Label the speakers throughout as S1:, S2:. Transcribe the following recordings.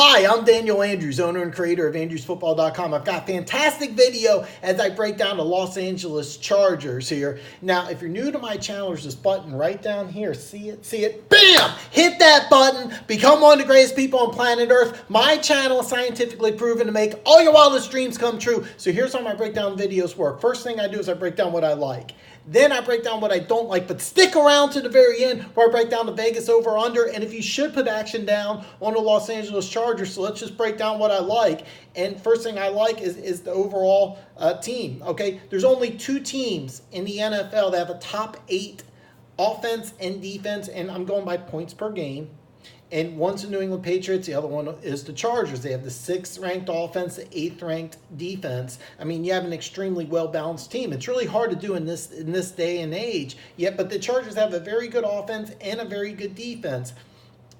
S1: Hi, I'm Daniel Andrews, owner and creator of Andrewsfootball.com. I've got a fantastic video as I break down the Los Angeles Chargers here. Now, if you're new to my channel, there's this button right down here. See it? See it? Bam! Hit that button. Become one of the greatest people on planet Earth. My channel is scientifically proven to make all your wildest dreams come true. So here's how my breakdown videos work. First thing I do is I break down what I like. Then I break down what I don't like, but stick around to the very end where I break down the Vegas over-under. And if you should put action down on the Los Angeles Chargers, so let's just break down what I like. And first thing I like is the overall team, okay? There's only two teams in the NFL that have a top 8 offense and defense, and I'm going by points per game. And one's the New England Patriots, the other one is the Chargers. They have the 6th-ranked offense, the 8th-ranked defense. I mean, you have an extremely well-balanced team. It's really hard to do in this day and age. But the Chargers have a very good offense and a very good defense.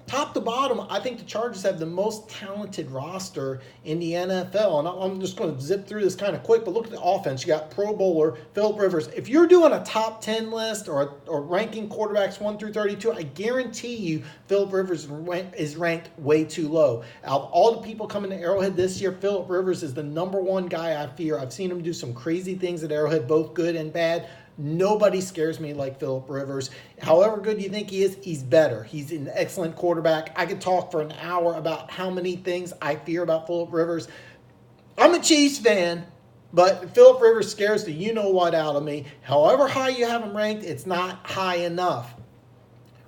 S1: Top to bottom, I think the Chargers have the most talented roster in the NFL. And I'm just going to zip through this kind of quick, but look at the offense. You got Pro Bowler Philip Rivers. If you're doing a top 10 list or ranking quarterbacks 1 through 32, I guarantee you Philip Rivers is ranked way too low. Out of all the people coming to Arrowhead this year, Philip Rivers is the #1 guy I fear. I've seen him do some crazy things at Arrowhead, both good and bad. Nobody scares me like Philip Rivers. However good you think he is, he's better. He's an excellent quarterback. I could talk for an hour about how many things I fear about Philip Rivers. I'm a Chiefs fan, but Philip Rivers scares the you-know-what out of me. However high you have him ranked, it's not high enough.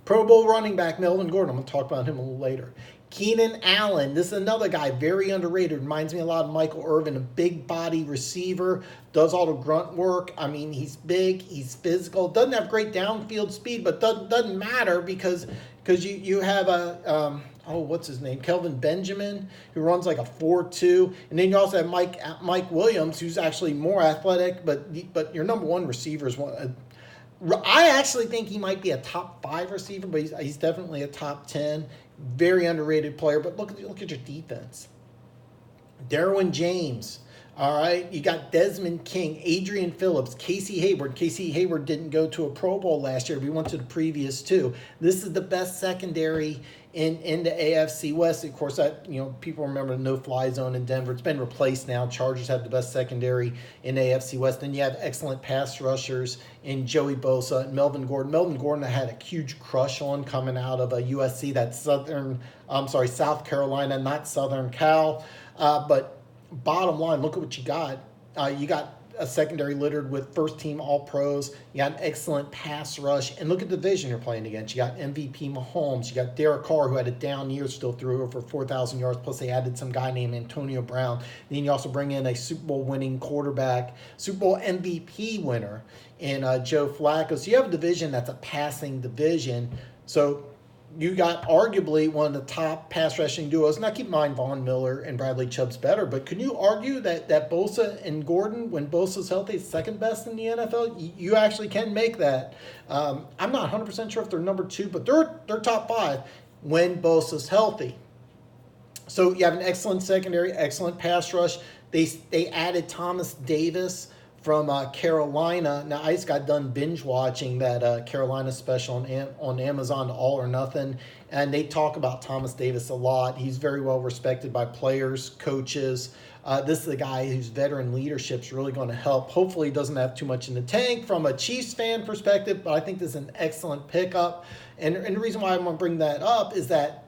S1: Pro Bowl running back Melvin Gordon. I'm going to talk about him a little later. Keenan Allen, this is another guy, very underrated. Reminds me a lot of Michael Irvin, a big body receiver, does all the grunt work. I mean, he's big, he's physical, doesn't have great downfield speed, but doesn't matter because you have a, what's his name? Kelvin Benjamin, who runs like a 4.2. And then you also have Mike Williams, who's actually more athletic, but your #1 receiver is one. I actually think he might be a top 5 receiver, but he's definitely a top 10. Very underrated player. But look at your defense. Derwin James. All right. You got Desmond King, Adrian Phillips, Casey Hayward. Casey Hayward didn't go to a Pro Bowl last year. We went to the previous 2. This is the best secondary in the AFC West. Of course, people remember the no-fly zone in Denver. It's been replaced now. Chargers have the best secondary in AFC West. Then you have excellent pass rushers in Joey Bosa and Melvin Gordon. Melvin Gordon I had a huge crush on coming out of USC. That's South Carolina, not Southern Cal. But bottom line, look at what you got. You got a secondary littered with first-team All-Pros. You got an excellent pass rush. And look at the division you're playing against. You got MVP Mahomes. You got Derek Carr, who had a down year, still threw over 4,000 yards. Plus, they added some guy named Antonio Brown. Then you also bring in a Super Bowl winning quarterback, Super Bowl MVP winner in Joe Flacco. So you have a division that's a passing division. So you got arguably one of the top pass rushing duos. Now, keep in mind, Von Miller and Bradley Chubb's better, but can you argue that Bosa and Gordon, when Bosa's healthy, is second best in the NFL? You actually can make that. I'm not 100% sure if they're #2, but they're top 5 when Bosa's healthy. So you have an excellent secondary, excellent pass rush. They added Thomas Davis from Carolina. Now, I just got done binge watching that Carolina special on Amazon, All or Nothing, and they talk about Thomas Davis a lot. He's very well respected by players, coaches. This is a guy whose veteran leadership is really going to help. Hopefully, he doesn't have too much in the tank from a Chiefs fan perspective, but I think this is an excellent pickup. And the reason why I'm going to bring that up is that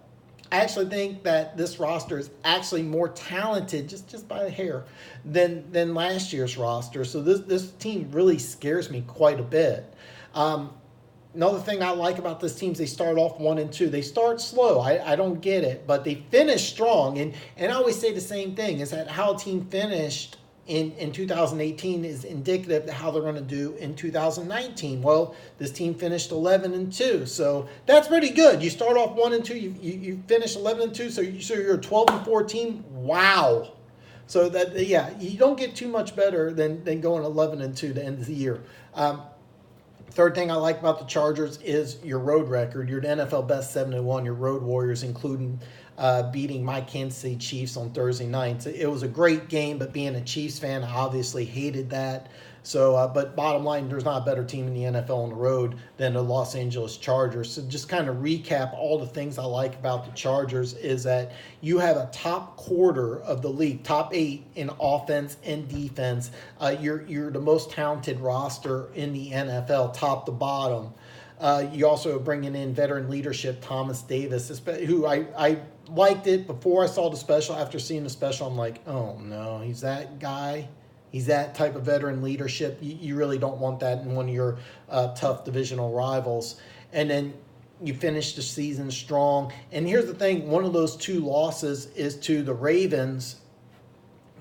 S1: I actually think that this roster is actually more talented, just by a hair, than last year's roster. So this team really scares me quite a bit. Another thing I like about this team is they start off 1-2. They start slow. I don't get it, but they finish strong. And I always say the same thing, is that how a team finished in 2018 is indicative of how they're going to do in 2019. Well, this team finished 11-2, so that's pretty good. You start off 1-2, you finish 11-2, so you're a 12-4 team. Wow. So you don't get too much better than going 11-2 to end of the year. Third thing I like about the Chargers is your road record. You're the NFL best 7-1. Your road warriors, including beating my Kansas City Chiefs on Thursday night. So it was a great game, but being a Chiefs fan, I obviously hated that. So, but bottom line, there's not a better team in the NFL on the road than the Los Angeles Chargers. So just kind of recap all the things I like about the Chargers is that you have a top quarter of the league, top 8 in offense and defense. You're the most talented roster in the NFL, top to bottom. You also are bringing in veteran leadership, Thomas Davis, who I liked it before I saw the special. After seeing the special, I'm like, oh no, he's that guy. He's that type of veteran leadership. You really don't want that in one of your tough divisional rivals. And then you finish the season strong. And here's the thing, one of those 2 losses is to the Ravens.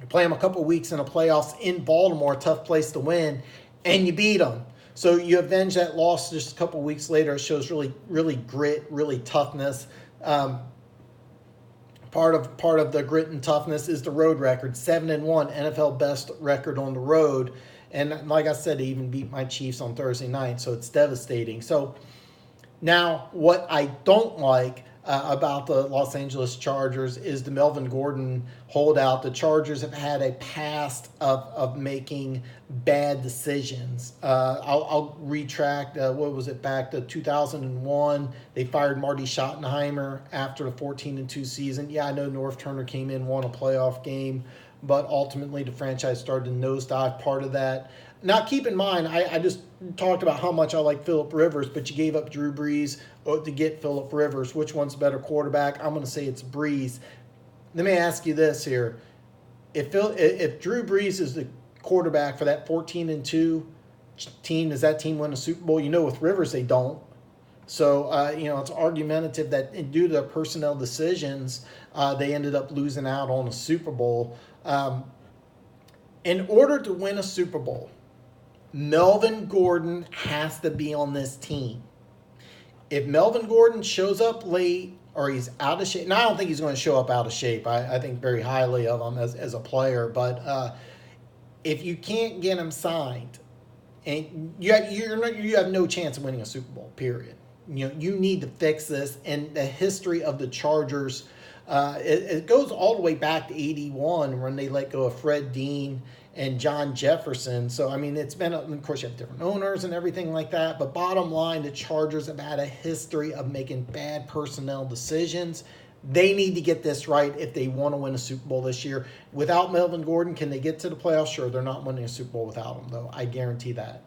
S1: You play them a couple weeks in the playoffs in Baltimore, a tough place to win, and you beat them. So you avenge that loss just a couple weeks later. It shows really grit, really toughness. Part of the grit and toughness is the road record, 7-1, NFL best record on the road. And like I said, they even beat my Chiefs on Thursday night, so it's devastating. So now what I don't like about the Los Angeles Chargers is the Melvin Gordon holdout. The Chargers have had a past of making bad decisions. I'll retract, what was it, back to 2001. They fired Marty Schottenheimer after the 14-2 season. Yeah, I know North Turner came in, won a playoff game, but ultimately the franchise started to nosedive. Part of that. Now, keep in mind, I just talked about how much I like Phillip Rivers, but you gave up Drew Brees to get Phillip Rivers. Which one's a better quarterback? I'm going to say it's Brees. Let me ask you this here. If Drew Brees is the quarterback for that 14-2 team, does that team win a Super Bowl? You know, with Rivers, they don't. So, it's argumentative that due to their personnel decisions, they ended up losing out on a Super Bowl. In order to win a Super Bowl, Melvin Gordon has to be on this team. If Melvin Gordon shows up late or he's out of shape, and I don't think he's going to show up out of shape. I think very highly of him as a player. But if you can't get him signed, and you have no chance of winning a Super Bowl, period. You need to fix this. And the history of the Chargers, it goes all the way back to 81 when they let go of Fred Dean and John Jefferson. So, I mean, it's been, of course, you have different owners and everything like that. But bottom line, the Chargers have had a history of making bad personnel decisions. They need to get this right if they want to win a Super Bowl this year. Without Melvin Gordon, can they get to the playoffs? Sure, they're not winning a Super Bowl without him, though. I guarantee that.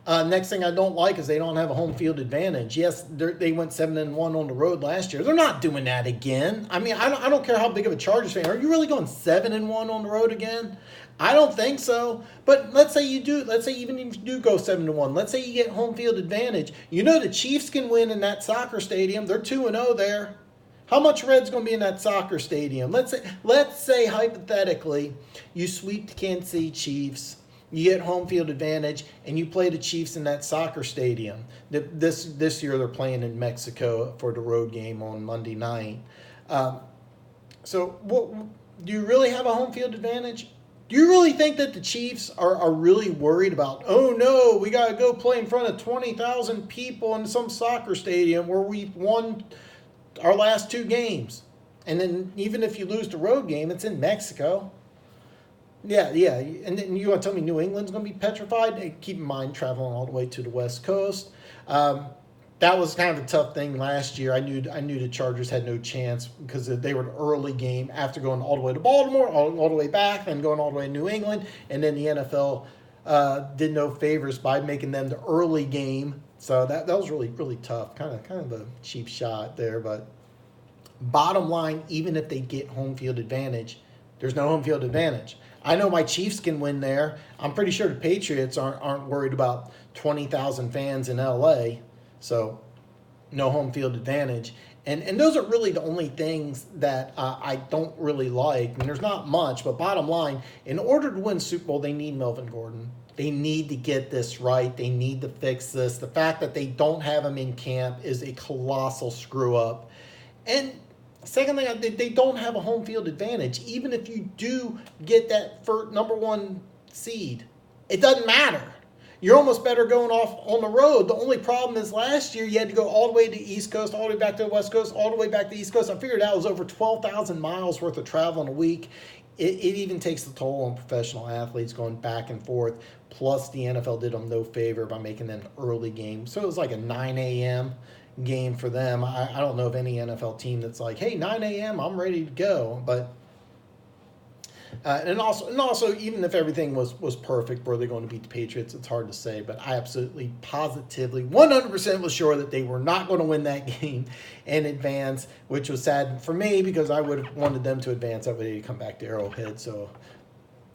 S1: Next thing I don't like is they don't have a home field advantage. Yes, they went 7-1 on the road last year. They're not doing that again. I mean, I don't care how big of a Chargers fan. Are you really going 7-1 on the road again? I don't think so. But let's say you do. Let's say even if you do go 7-1. Let's say you get home field advantage. You know the Chiefs can win in that soccer stadium. They're 2-0 there. How much red's going to be in that soccer stadium? Let's say hypothetically you sweep the Kansas City Chiefs. You get home field advantage, and you play the Chiefs in that soccer stadium. This year they're playing in Mexico for the road game on Monday night. So do you really have a home field advantage? Do you really think that the Chiefs are really worried about, oh, no, we got to go play in front of 20,000 people in some soccer stadium where we've won our last 2 games? And then even if you lose the road game, it's in Mexico. Yeah. And then you want to tell me New England's going to be petrified? Hey, keep in mind, traveling all the way to the West Coast. That was kind of a tough thing last year. I knew the Chargers had no chance because they were an early game after going all the way to Baltimore, all the way back, and going all the way to New England. And then the NFL did no favors by making them the early game. So that was really, really tough. Kind of a cheap shot there. But bottom line, even if they get home field advantage, there's no home field advantage. I know my Chiefs can win there. I'm pretty sure the Patriots aren't worried about 20,000 fans in L.A., so no home field advantage. And those are really the only things that I don't really like. I mean, there's not much, but bottom line, in order to win Super Bowl, they need Melvin Gordon. They need to get this right. They need to fix this. The fact that they don't have him in camp is a colossal screw-up. And second thing, they don't have a home field advantage. Even if you do get that number 1 seed, it doesn't matter. you're almost better going off on the road. The only problem is last year you had to go all the way to the East Coast, all the way back to the West Coast, all the way back to the East Coast. I figured out it was over 12,000 miles worth of travel in a week. It even takes the toll on professional athletes going back and forth. Plus, the NFL did them no favor by making them an early game. So it was like a 9 a.m. game for them. I don't know of any NFL team that's like, hey, 9 a.m., I'm ready to go. But and also, even if everything was perfect, were they going to beat the Patriots? It's hard to say, but I absolutely, positively, 100% was sure that they were not going to win that game and advance, which was sad for me because I would have wanted them to advance. That way they come back to Arrowhead, so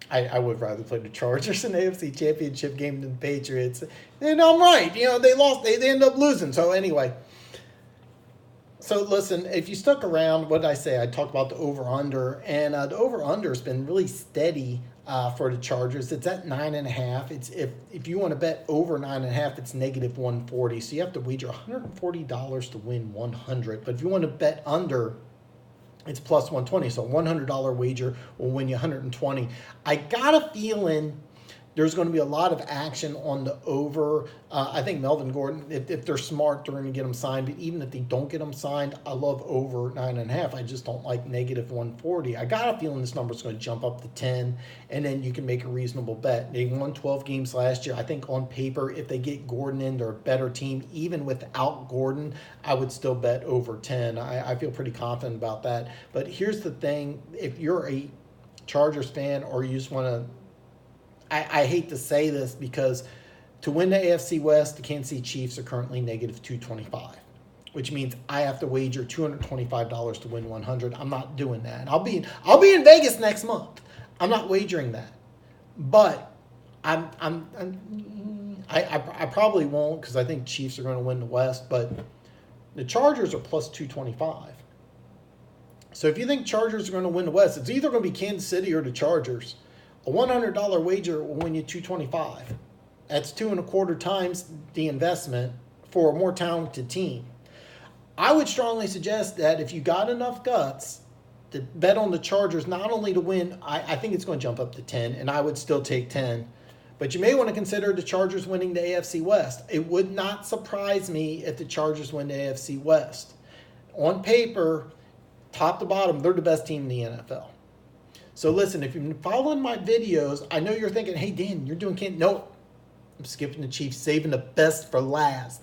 S1: I would rather play the Chargers in the AFC Championship game than the Patriots. And I'm right. They lost. They ended up losing. So anyway. So listen, if you stuck around, what did I say? I talked about the over-under, and the over-under has been really steady for the Chargers. It's at 9.5. It's if you want to bet over 9.5, it's negative 140. So you have to wager $140 to win 100. But if you want to bet under, it's plus 120. So a $100 wager will win you 120. I got a feeling there's going to be a lot of action on the over. I think Melvin Gordon, if they're smart, they're going to get him signed. But even if they don't get him signed, I love over 9.5. I just don't like negative 140. I got a feeling this number is going to jump up to 10, and then you can make a reasonable bet. They won 12 games last year. I think on paper, if they get Gordon in, they're a better team. Even without Gordon, I would still bet over 10. I feel pretty confident about that. But here's the thing. If you're a Chargers fan or you just want to, I hate to say this because to win the AFC West, the Kansas City Chiefs are currently negative 225, which means I have to wager $225 to win 100. I'm not doing that. I'll be in Vegas next month. I'm not wagering that, but I probably won't because I think Chiefs are going to win the West, but the Chargers are plus 225. So if you think Chargers are going to win the West, it's either going to be Kansas City or the Chargers. A $100 wager will win you $225. That's 2.25 times the investment for a more talented team. I would strongly suggest that if you got enough guts to bet on the Chargers, not only to win, I think it's going to jump up to 10, and I would still take 10. But you may want to consider the Chargers winning the AFC West. It would not surprise me if the Chargers win the AFC West. On paper, top to bottom, they're the best team in the NFL. So listen, if you've been following my videos, I know you're thinking, hey, Dan, you're doing Kent. No, I'm skipping the Chiefs, saving the best for last.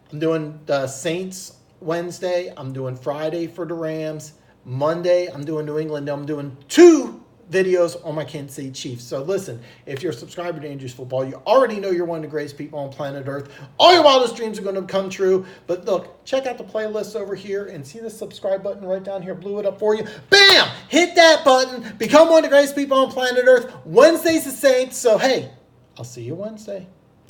S1: I'm doing the Saints Wednesday. I'm doing Friday for the Rams. Monday, I'm doing New England. I'm doing 2 videos on my Kansas City Chiefs. So listen, if you're a subscriber to Andrews Football, you already know you're one of the greatest people on planet Earth. All your wildest dreams are going to come true. But look, check out the playlists over here and see the subscribe button right down here. Blew it up for you. Bam! Hit that button. Become one of the greatest people on planet Earth. Wednesday's the Saints. So hey, I'll see you Wednesday.